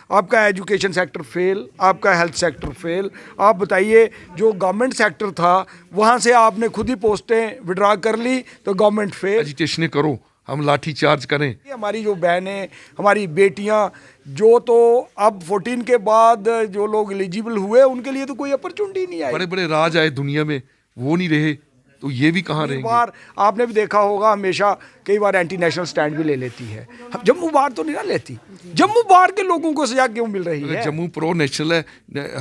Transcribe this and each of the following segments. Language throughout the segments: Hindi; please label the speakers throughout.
Speaker 1: आपका एजुकेशन सेक्टर फेल, आपका हेल्थ सेक्टर फेल। आप बताइए, जो गवर्नमेंट सेक्टर था वहाँ से आपने खुद ही पोस्टें विड्रा कर ली तो गवर्नमेंट फेल।
Speaker 2: एजिटेशन करो, हम लाठी चार्ज करें।
Speaker 1: हमारी जो बहनें, हमारी बेटियां, जो तो अब 14 के बाद जो लोग एलिजिबल हुए उनके लिए तो कोई अपॉर्चुनिटी नहीं आई।
Speaker 2: बड़े बड़े राज आए दुनिया में, वो नहीं रहे तो ये भी कहाँ
Speaker 1: कई
Speaker 2: रहेंगे।
Speaker 1: बार आपने भी देखा होगा, हमेशा कई बार एंटी नेशनल स्टैंड भी ले लेती है। जम्मू बार तो नहीं ना लेती, जम्मू बार के लोगों को सजा क्यों मिल रही है?
Speaker 2: जम्मू प्रो नेशनल है,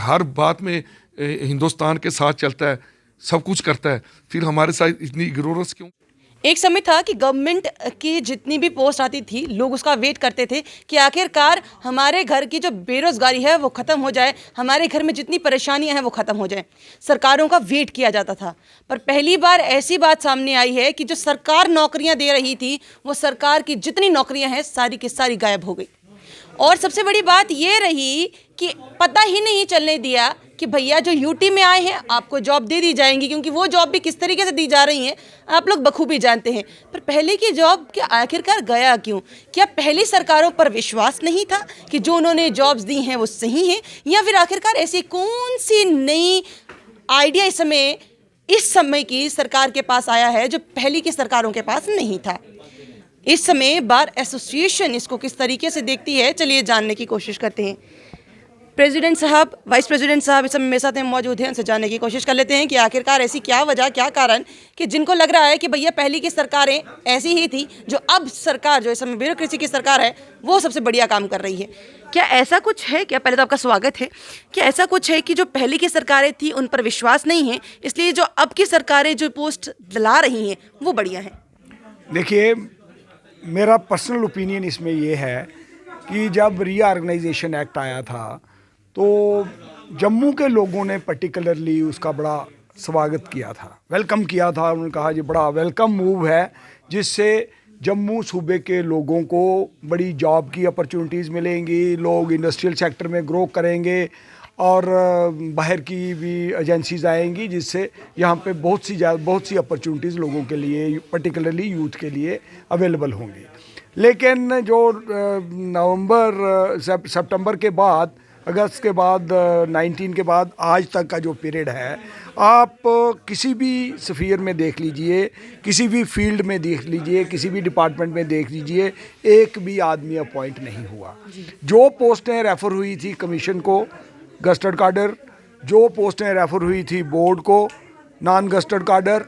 Speaker 2: हर बात में हिंदुस्तान के साथ चलता है, सब कुछ करता है, फिर हमारे साथ इतनी इग्नोरेंस क्यों?
Speaker 3: एक समय था कि गवर्नमेंट की जितनी भी पोस्ट आती थी लोग उसका वेट करते थे कि आखिरकार हमारे घर की जो बेरोजगारी है वो ख़त्म हो जाए, हमारे घर में जितनी परेशानियां हैं वो ख़त्म हो जाए। सरकारों का वेट किया जाता था। पर पहली बार ऐसी बात सामने आई है कि जो सरकार नौकरियां दे रही थी वो सरकार की जितनी नौकरियां हैं सारी की सारी गायब हो गई। और सबसे बड़ी बात ये रही कि पता ही नहीं चलने दिया कि भैया जो यूटी में आए हैं आपको जॉब दे दी जाएंगी, क्योंकि वो जॉब भी किस तरीके से दी जा रही हैं आप लोग बखूबी जानते हैं। पर पहले की जॉब क्या आखिरकार गया क्यों? क्या पहली सरकारों पर विश्वास नहीं था कि जो उन्होंने जॉब्स दी हैं वो सही हैं, या फिर आखिरकार ऐसी कौन सी नई आइडिया इस समय की सरकार के पास आया है जो पहली की सरकारों के पास नहीं था? इस समय बार एसोसिएशन इसको किस तरीके से देखती है, चलिए जानने की कोशिश करते हैं। प्रेसिडेंट साहब, वाइस प्रेसिडेंट साहब इस समय मेरे साथ में मौजूद हैं, उनसे जानने की कोशिश कर लेते हैं कि आखिरकार ऐसी क्या वजह, क्या कारण कि जिनको लग रहा है कि भैया पहले की सरकारें ऐसी ही थी, जो अब सरकार जो इस समय ब्यूरोक्रेसी की सरकार है वो सबसे बढ़िया काम कर रही है। क्या ऐसा कुछ है क्या? पहले तो आपका स्वागत है। क्या ऐसा कुछ है कि जो पहले की सरकारें थी उन पर विश्वास नहीं है, इसलिए जो अब की सरकारें जो पोस्ट दिला रही हैं वो बढ़िया हैं?
Speaker 1: देखिए, मेरा पर्सनल ओपिनियन इसमें ये है कि जब रीऑर्गेनाइजेशन एक्ट आया था तो जम्मू के लोगों ने पर्टिकुलरली उसका बड़ा स्वागत किया था, वेलकम किया था। उन्होंने कहा ये बड़ा वेलकम मूव है, जिससे जम्मू सूबे के लोगों को बड़ी जॉब की अपॉर्चुनिटीज़ मिलेंगी, लोग इंडस्ट्रियल सेक्टर में ग्रो करेंगे और बाहर की भी एजेंसीज आएंगी, जिससे यहाँ पे बहुत सी अपॉर्चुनिटीज़ लोगों के लिए, पर्टिकुलरली यूथ के लिए अवेलेबल होंगी। लेकिन जो सितंबर के बाद, अगस्त के बाद, 19 के बाद आज तक का जो पीरियड है, आप किसी भी स्फीयर में देख लीजिए, किसी भी फील्ड में देख लीजिए, किसी भी डिपार्टमेंट में देख लीजिए, एक भी आदमी अपॉइंट नहीं हुआ। जो पोस्टें रेफ़र हुई थी कमीशन को, गस्टेड कार्डर, जो पोस्टें रेफ़र हुई थी बोर्ड को, नॉन गस्टेड कार्डर,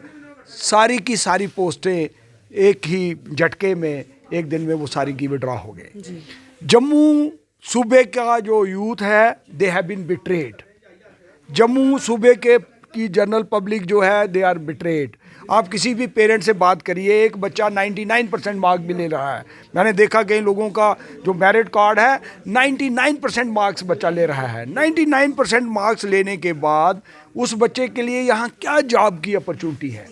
Speaker 1: सारी की सारी पोस्टें एक ही झटके में, एक दिन में वो सारी की विड्रॉ हो गए। जम्मू सूबे का जो यूथ है, they have been betrayed. Jammu सूबे के की जनरल पब्लिक जो है, दे आर बिट्रेड। आप किसी भी पेरेंट से बात करिए, एक बच्चा 99% मार्क्स भी ले रहा है। मैंने देखा कई लोगों का जो मेरिट कार्ड है 99% मार्क्स बच्चा ले रहा है। 99% मार्क्स लेने के बाद उस बच्चे के लिए यहाँ क्या जॉब की अपॉर्चुनिटी है?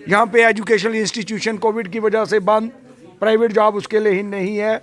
Speaker 1: यहाँ पे एजुकेशनल इंस्टीट्यूशन कोविड की वजह से बंद, प्राइवेट जॉब उसके लिए ही नहीं है।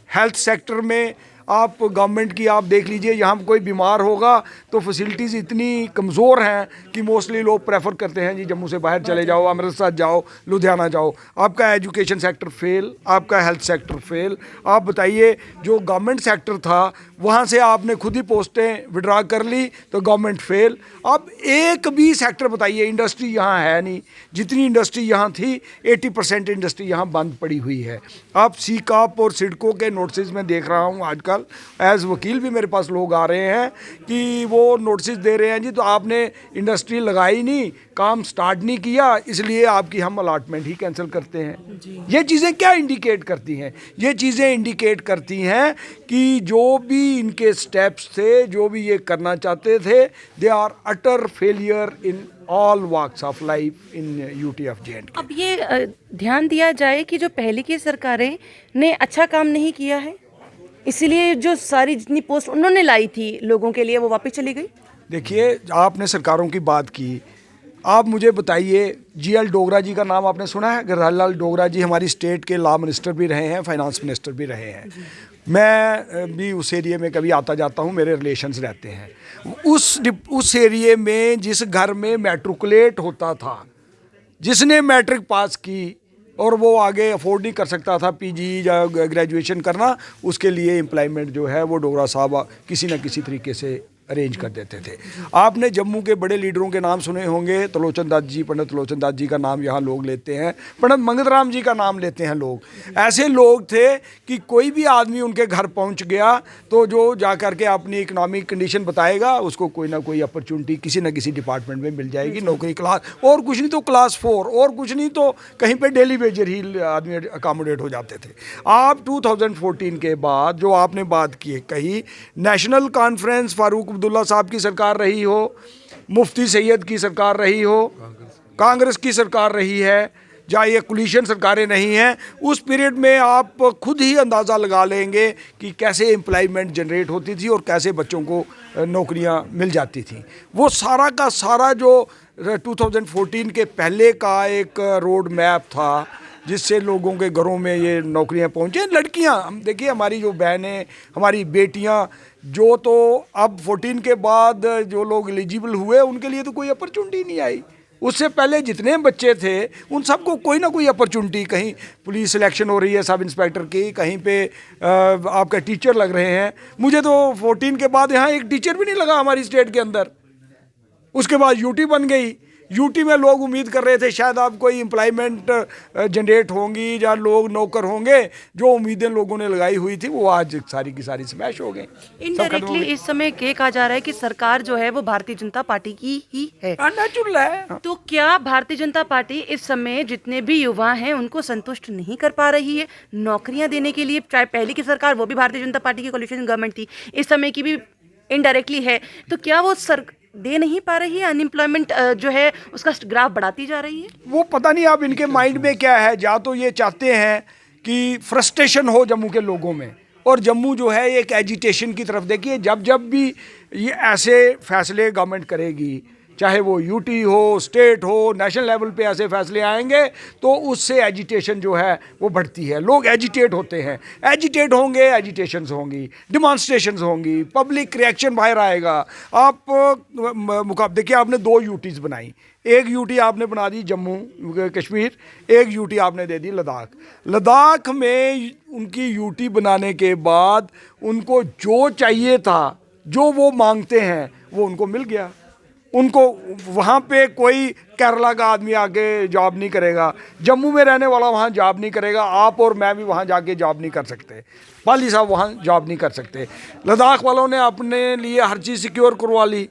Speaker 1: हेल्थ सेक्टर में आप गवर्नमेंट की आप देख लीजिए, यहाँ कोई बीमार होगा तो फैसिलिटीज़ इतनी कमज़ोर हैं कि मोस्टली लोग प्रेफर करते हैं जी जम्मू से बाहर चले जाओ, अमृतसर जाओ, लुधियाना जाओ। आपका एजुकेशन सेक्टर फेल, आपका हेल्थ सेक्टर फेल। आप बताइए, जो गवर्नमेंट सेक्टर था वहाँ से आपने खुद ही पोस्टें विड्रा कर ली तो गवर्नमेंट फेल। अब एक भी सेक्टर बताइए, इंडस्ट्री यहाँ है नहीं। जितनी इंडस्ट्री यहाँ थी 80% इंडस्ट्री यहाँ बंद पड़ी हुई है। आप सीकाप और सिडको के नोटिस में देख रहा हूँ आजकल, एज वकील भी मेरे पास लोग आ रहे हैं कि वो नोटिस दे रहे हैं जी तो आपने इंडस्ट्री लगाई नहीं, काम स्टार्ट नहीं किया, इसलिए आपकी हम अलॉटमेंट ही कैंसिल करते हैं। ये चीज़ें क्या इंडिकेट करती हैं? ये चीज़ें इंडिकेट करती हैं कि जो भी इनके स्टेप्स थे, जो भी ये करना चाहते थे, they are utter failure in all walks of life in UT of J and K.
Speaker 3: अब ये ध्यान दिया जाए कि जो पहले की सरकारें ने अच्छा काम नहीं किया है, इसीलिए जो सारी जितनी पोस्ट उन्होंने लाई थी लोगों के लिए वो वापस चली गई।
Speaker 1: देखिए, आपने सरकारों की बात की, आप मुझे बताइए, GL डोगरा जी का नाम आपने सुना है? गिरिराज डोगरा जी हमारी स्टेट के लॉ मिनिस्टर भी रहे हैं, फाइनेंस मिनिस्टर भी रहे हैं। मैं भी उस एरिया में कभी आता जाता हूँ, मेरे रिलेशंस रहते हैं। उस एरिया में जिस घर में मैट्रिकुलेट होता था, जिसने मैट्रिक पास की, और वो आगे अफोर्ड नहीं कर सकता था पीजी या ग्रेजुएशन करना, उसके लिए एम्प्लॉयमेंट जो है वो डोगरा साहब किसी न किसी तरीके से अरेंज कर देते थे। आपने जम्मू के बड़े लीडरों के नाम सुने होंगे, त्रिलोचन दास जी, पंडित त्रिलोचन दास जी का नाम यहाँ लोग लेते हैं, पंडित मंगत राम जी का नाम लेते हैं लोग। ऐसे लोग थे कि कोई भी आदमी उनके घर पहुँच गया तो जो जा कर के अपनी इकनॉमिक कंडीशन बताएगा उसको कोई ना कोई अपॉर्चुनिटी किसी न किसी डिपार्टमेंट में मिल जाएगी, नौकरी, क्लास, और कुछ नहीं तो क्लास 4, और कुछ नहीं तो कहीं पे डेली वेजर ही आदमी अकामोडेट हो जाते थे। आप 2014 के बाद जो आपने बात की कही, नेशनल कॉन्फ्रेंस फारूक अब्दुल्ला साहब की सरकार रही हो, मुफ्ती सैयद की सरकार रही हो, कांग्रेस की सरकार रही है, या ये कोलिशन सरकारें नहीं हैं, उस पीरियड में आप खुद ही अंदाज़ा लगा लेंगे कि कैसे एम्प्लॉयमेंट जनरेट होती थी और कैसे बच्चों को नौकरियां मिल जाती थी। वो सारा का सारा जो 2014 के पहले का एक रोड मैप था जिससे लोगों के घरों में ये नौकरियां पहुंचे। लड़कियां, हम देखिए हमारी जो बहनें, हमारी बेटियां जो तो अब 14 के बाद जो लोग एलिजिबल हुए उनके लिए तो कोई अपॉर्चुनिटी नहीं आई। उससे पहले जितने बच्चे थे उन सबको कोई ना कोई अपॉर्चुनिटी, कहीं पुलिस सिलेक्शन हो रही है सब इंस्पेक्टर की, कहीं पे आपका टीचर लग रहे हैं। मुझे तो 14 के बाद यहाँ एक टीचर भी नहीं लगा हमारी स्टेट के अंदर। उसके बाद यूटी बन गई। यूटी में लोग उम्मीद कर रहे थे शायद आप कोई एम्प्लॉयमेंट जनरेट होंगी या लोग नौकर होंगे, जो उम्मीदें लोगों ने लगाई हुई थी वो आज सारी की सारी स्मैश हो गई।
Speaker 3: इनडायरेक्टली इस समय ये कहा जा रहा है कि सरकार जो है वो भारतीय जनता पार्टी की ही है।
Speaker 1: नेचुरल है।
Speaker 3: तो क्या भारतीय जनता पार्टी इस समय जितने भी युवा हैं उनको संतुष्ट नहीं कर पा रही है नौकरियां देने के लिए? चाहे पहले की सरकार वो भी भारतीय जनता पार्टी की कोलिशन गवर्नमेंट थी, इस समय की भी इनडायरेक्टली है, तो क्या वो दे नहीं पा रही है? अनएम्प्लॉयमेंट जो है उसका ग्राफ बढ़ाती जा रही है।
Speaker 1: वो पता नहीं अब इनके माइंड में क्या है। या तो ये चाहते हैं कि फ्रस्ट्रेशन हो जम्मू के लोगों में, और जम्मू जो है एक एजिटेशन की तरफ, देखिए जब जब भी ये ऐसे फैसले गवर्नमेंट करेगी, चाहे वो यूटी हो, स्टेट हो, नेशनल लेवल पे ऐसे फैसले आएंगे तो उससे एजिटेशन जो है वो बढ़ती है। लोग एजिटेट होते हैं, एजिटेट होंगे, एजिटेशंस होंगी, डिमॉन्स्ट्रेशंस होंगी, पब्लिक रिएक्शन बाहर आएगा। आप देखिए आपने 2 यूटीज़ बनाई, एक यूटी आपने बना दी जम्मू कश्मीर, एक यूटी आपने दे दी लद्दाख। लद्दाख में उनकी यूटी बनाने के बाद उनको जो चाहिए था, जो वो मांगते हैं वो उनको मिल गया। उनको वहाँ पे कोई केरला का आदमी आके जॉब नहीं करेगा, जम्मू में रहने वाला वहाँ जॉब नहीं करेगा, आप और मैं भी वहाँ जाके जॉब नहीं कर सकते, वाली साहब वहाँ जॉब नहीं कर सकते। लद्दाख वालों ने अपने लिए हर चीज़ सिक्योर करवा ली,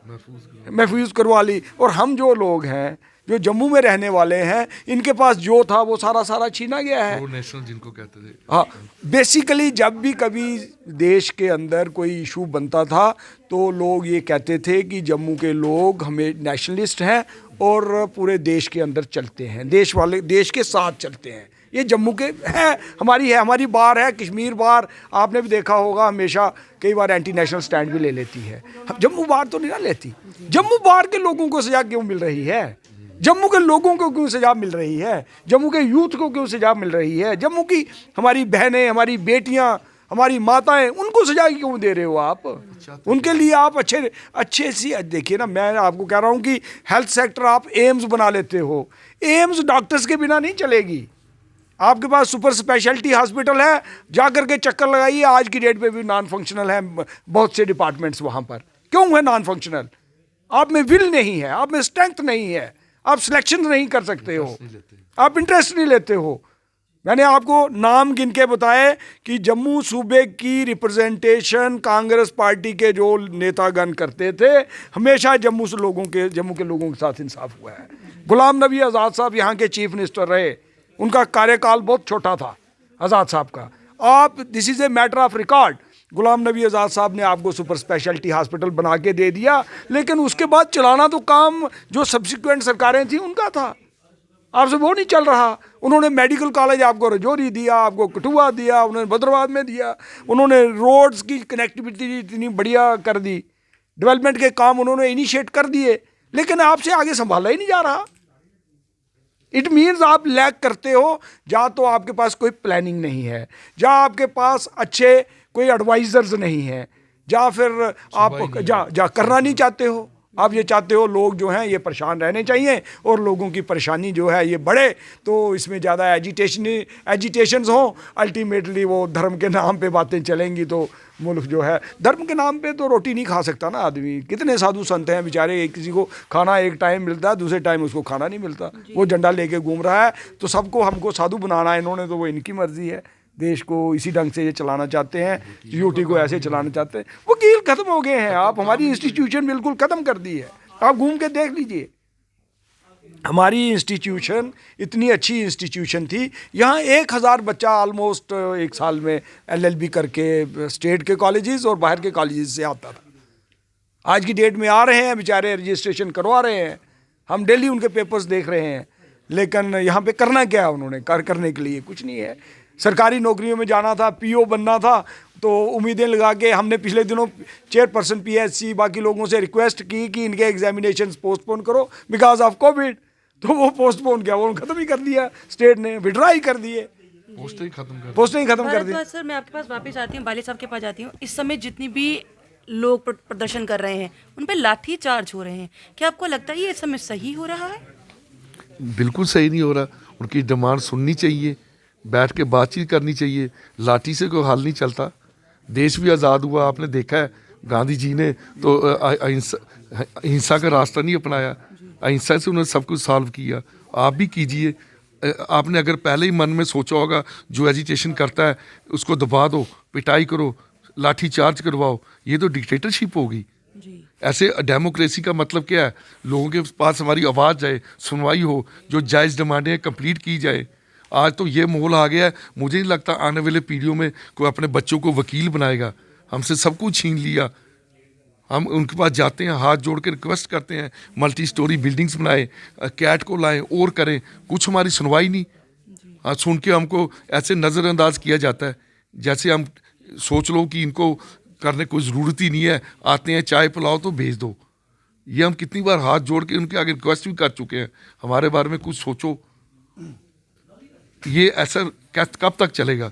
Speaker 1: महफूज करवा ली, और हम जो लोग हैं जो जम्मू में रहने वाले हैं इनके पास जो था वो सारा छीना गया है।
Speaker 2: नेशनल जिनको कहते थे।
Speaker 1: हाँ, बेसिकली जब भी कभी देश के अंदर कोई इशू बनता था तो लोग ये कहते थे कि जम्मू के लोग हमें नेशनलिस्ट हैं और पूरे देश के अंदर चलते हैं, देश के साथ चलते हैं। ये जम्मू के है, हमारी बार है, कश्मीर बार आपने भी देखा होगा हमेशा कई बार एंटी नेशनल स्टैंड भी ले लेती है। जम्मू बार तो नहीं ना लेती। जम्मू बार के लोगों को सजा क्यों मिल रही है? जम्मू के लोगों को क्यों सजा मिल रही है? जम्मू के यूथ को क्यों सजा मिल रही है? जम्मू की हमारी बहनें, हमारी बेटियां, हमारी माताएं, उनको सजा क्यों दे रहे हो आप? उनके लिए आप अच्छे सी देखिए ना, मैं आपको कह रहा हूं कि हेल्थ सेक्टर आप एम्स बना लेते हो, एम्स डॉक्टर्स के बिना नहीं चलेगी। आपके पास सुपर स्पेशलिटी हॉस्पिटल है, जा करके चक्कर लगाइए, आज की डेट पे भी नॉन फंक्शनल है बहुत से डिपार्टमेंट्स। वहाँ पर क्यों है नॉन फंक्शनल? आप में विल नहीं है, आप में स्ट्रेंथ नहीं है, आप सिलेक्शन नहीं कर सकते हो, आप इंटरेस्ट नहीं लेते हो। मैंने आपको नाम गिन के बताए कि जम्मू सूबे की रिप्रेजेंटेशन कांग्रेस पार्टी के जो नेतागण करते थे, हमेशा जम्मू के लोगों के साथ इंसाफ हुआ है। गुलाम नबी आज़ाद साहब यहाँ के चीफ मिनिस्टर रहे, उनका कार्यकाल बहुत छोटा था आज़ाद साहब का। आप this is a matter of record, Ghulam Nabi Azad साहब ने आपको सुपर स्पेशलिटी हॉस्पिटल बना के दे दिया, लेकिन उसके बाद चलाना तो काम जो सब्सिक्वेंट सरकारें थी उनका था, आपसे वो नहीं चल रहा। उन्होंने मेडिकल कॉलेज आपको रजौरी दिया, आपको कठुआ दिया, उन्होंने बद्रवाद में दिया, उन्होंने रोड्स की कनेक्टिविटी इतनी बढ़िया कर दी, डेवलपमेंट के काम उन्होंने इनिशिएट कर दिए, लेकिन आपसे आगे संभाला ही नहीं जा रहा। इट मीन्स आप लैक करते हो, या तो आपके पास कोई प्लानिंग नहीं है, या आपके पास अच्छे कोई एडवाइजर्स नहीं है, या फिर आप जा करना नहीं चाहते हो। आप ये चाहते हो लोग जो हैं ये परेशान रहने चाहिए और लोगों की परेशानी जो है ये बढ़े, तो इसमें ज़्यादा एजिटेशंस हों, अल्टीमेटली वो धर्म के नाम पे बातें चलेंगी तो मुल्क जो है, धर्म के नाम पे तो रोटी नहीं खा सकता ना आदमी। कितने साधु संत हैं बेचारे, किसी को खाना एक टाइम मिलता है, दूसरे टाइम उसको खाना नहीं मिलता, वो झंडा लेके घूम रहा है, तो सबको हमको साधु बनाना है इन्होंने, तो वो इनकी मर्जी है। देश को इसी ढंग से ये चलाना चाहते हैं, यूटी को ऐसे चलाना चाहते हैं। वकील खत्म हो गए हैं, आप हमारी इंस्टीट्यूशन बिल्कुल खत्म कर दी है। आप घूम के देख लीजिए, हमारी इंस्टीट्यूशन इतनी अच्छी इंस्टीट्यूशन थी, यहाँ 1000 बच्चा ऑलमोस्ट एक साल में LLB करके स्टेट के कॉलेजेस और बाहर के कॉलेजेस से आता था। आज की डेट में आ रहे हैं बेचारे, रजिस्ट्रेशन करवा रहे हैं, हम डेली उनके पेपर्स देख रहे हैं, लेकिन यहाँ पे करना क्या है उन्होंने? करने के लिए कुछ नहीं है। सरकारी नौकरियों में जाना था, PO बनना था, तो उम्मीदें लगा के हमने पिछले दिनों चेयरपर्सन PSC बाकी लोगों से रिक्वेस्ट की कि इनके एग्जामिनेशंस पोस्टपोन करो बिकॉज ऑफ कोविड, तो वो पोस्टपोन किया, वो खत्म ही कर दिया, स्टेट ने विड्रा ही कर दिए, पोस्टें ही खत्म कर दी।
Speaker 3: सर मैं आपके पास वापस आती हूँ, बाली साहब के पास जाती हूँ। इस समय जितनी भी लोग प्रदर्शन कर रहे हैं उन पर लाठी चार्ज हो रहे हैं, क्या आपको लगता है ये इस समय सही हो रहा है?
Speaker 2: बिल्कुल सही नहीं हो रहा। उनकी डिमांड सुननी चाहिए, बैठ के बातचीत करनी चाहिए। लाठी से कोई हल नहीं चलता। देश भी आज़ाद हुआ, आपने देखा है गांधी जी ने तो अहिंसा का रास्ता नहीं अपनाया, अहिंसा से उन्होंने सब कुछ सॉल्व किया। आप भी कीजिए। आपने अगर पहले ही मन में सोचा होगा जो एजिटेशन करता है उसको दबा दो, पिटाई करो, लाठी चार्ज करवाओ, ये तो डिक्टेटरशिप होगी। ऐसे डेमोक्रेसी का मतलब क्या है? लोगों के पास हमारी आवाज़ जाए, सुनवाई हो, जो जायज़ डिमांडें कंप्लीट की जाए। आज तो ये माहौल आ गया है, मुझे नहीं लगता आने वाले पीढ़ियों में कोई अपने बच्चों को वकील बनाएगा। हमसे सब कुछ छीन लिया। हम उनके पास जाते हैं, हाथ जोड़ के रिक्वेस्ट करते हैं मल्टी स्टोरी बिल्डिंग्स बनाए, कैट को लाएं और करें, कुछ हमारी सुनवाई नहीं। हाँ, सुन के हमको ऐसे नज़रअंदाज किया जाता है जैसे हम सोच लो कि इनको करने कोई ज़रूरत ही नहीं है, आते हैं चाय पिलाओ तो भेज दो। ये हम कितनी बार हाथ जोड़ के उनके आगे रिक्वेस्ट भी कर चुके हैं, हमारे बारे में कुछ सोचो। ये ऐसा कब तक चलेगा?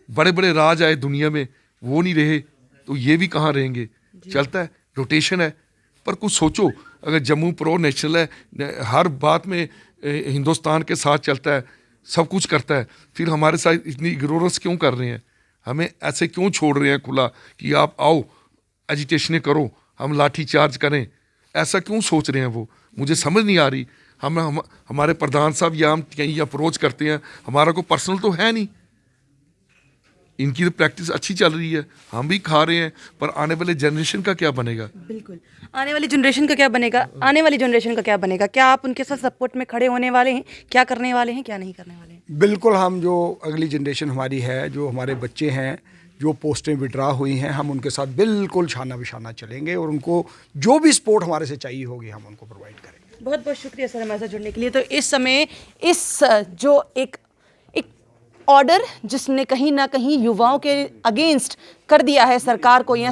Speaker 2: बड़े बड़े राज आए दुनिया में, वो नहीं रहे तो ये भी कहाँ रहेंगे? चलता है, रोटेशन है, पर कुछ सोचो। अगर जम्मू प्रो नेशनल है, हर बात में हिंदुस्तान के साथ चलता है, सब कुछ करता है, फिर हमारे साथ इतनी इग्नोरेंस क्यों कर रहे हैं? हमें ऐसे क्यों छोड़ रहे हैं खुला कि आप आओ एजिटेशनें करो, हम लाठी चार्ज करें? ऐसा क्यों सोच रहे हैं वो? मुझे समझ नहीं आ रही। हमारे प्रधान साहब या हम कहीं अप्रोच करते हैं, हमारा कोई पर्सनल तो है नहीं। इनकी तो प्रैक्टिस अच्छी चल रही है, हम भी खा रहे हैं, पर आने वाले जनरेशन का क्या बनेगा?
Speaker 3: बिल्कुल, आने वाली जनरेशन का क्या बनेगा? आने वाली जनरेशन का क्या बनेगा? क्या आप उनके साथ सपोर्ट में खड़े होने वाले हैं? क्या करने वाले हैं, क्या नहीं करने वाले हैं?
Speaker 1: बिल्कुल, हम जो अगली जनरेशन हमारी है, जो हमारे बच्चे हैं, जो पोस्टें विड्रा हुई हैं, हम उनके साथ बिल्कुल शाना बिशाना चलेंगे और उनको जो भी सपोर्ट हमारे से चाहिए होगी हम उनको प्रोवाइड करेंगे।
Speaker 3: बहुत बहुत शुक्रिया सर हमारे साथ जुड़ने के लिए। तो इस समय जो एक ऑर्डर जिसने कहीं ना कहीं युवाओं के अगेंस्ट कर दिया है सरकार को या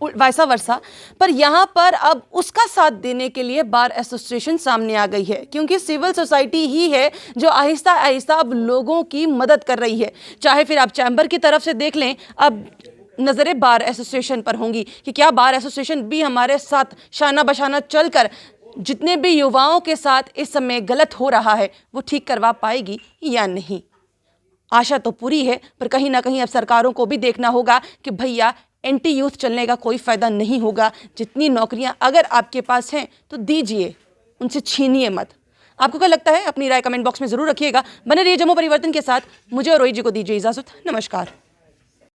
Speaker 3: वैसा वर्षा, पर यहाँ पर अब उसका साथ देने के लिए बार एसोसिएशन सामने आ गई है, क्योंकि सिविल सोसाइटी ही है जो आहिस्ता आहिस्ता अब लोगों की मदद कर रही है। चाहे फिर आप चैम्बर की तरफ से देख लें, अब नज़रें बार एसोसिएशन पर होंगी कि क्या बार एसोसिएशन भी हमारे साथ शाना बशाना चलकर जितने भी युवाओं के साथ इस समय गलत हो रहा है वो ठीक करवा पाएगी या नहीं। आशा तो पूरी है, पर कहीं ना कहीं अब सरकारों को भी देखना होगा कि भैया एंटी यूथ चलने का कोई फ़ायदा नहीं होगा। जितनी नौकरियां अगर आपके पास हैं तो दीजिए, उनसे छीनिए मत। आपको क्या लगता है? अपनी राय कमेंट बॉक्स में ज़रूर रखिएगा। बने रहिए जम्मू परिवर्तन के साथ। मुझे और रोहित जी को दीजिए इजाज़त। नमस्कार।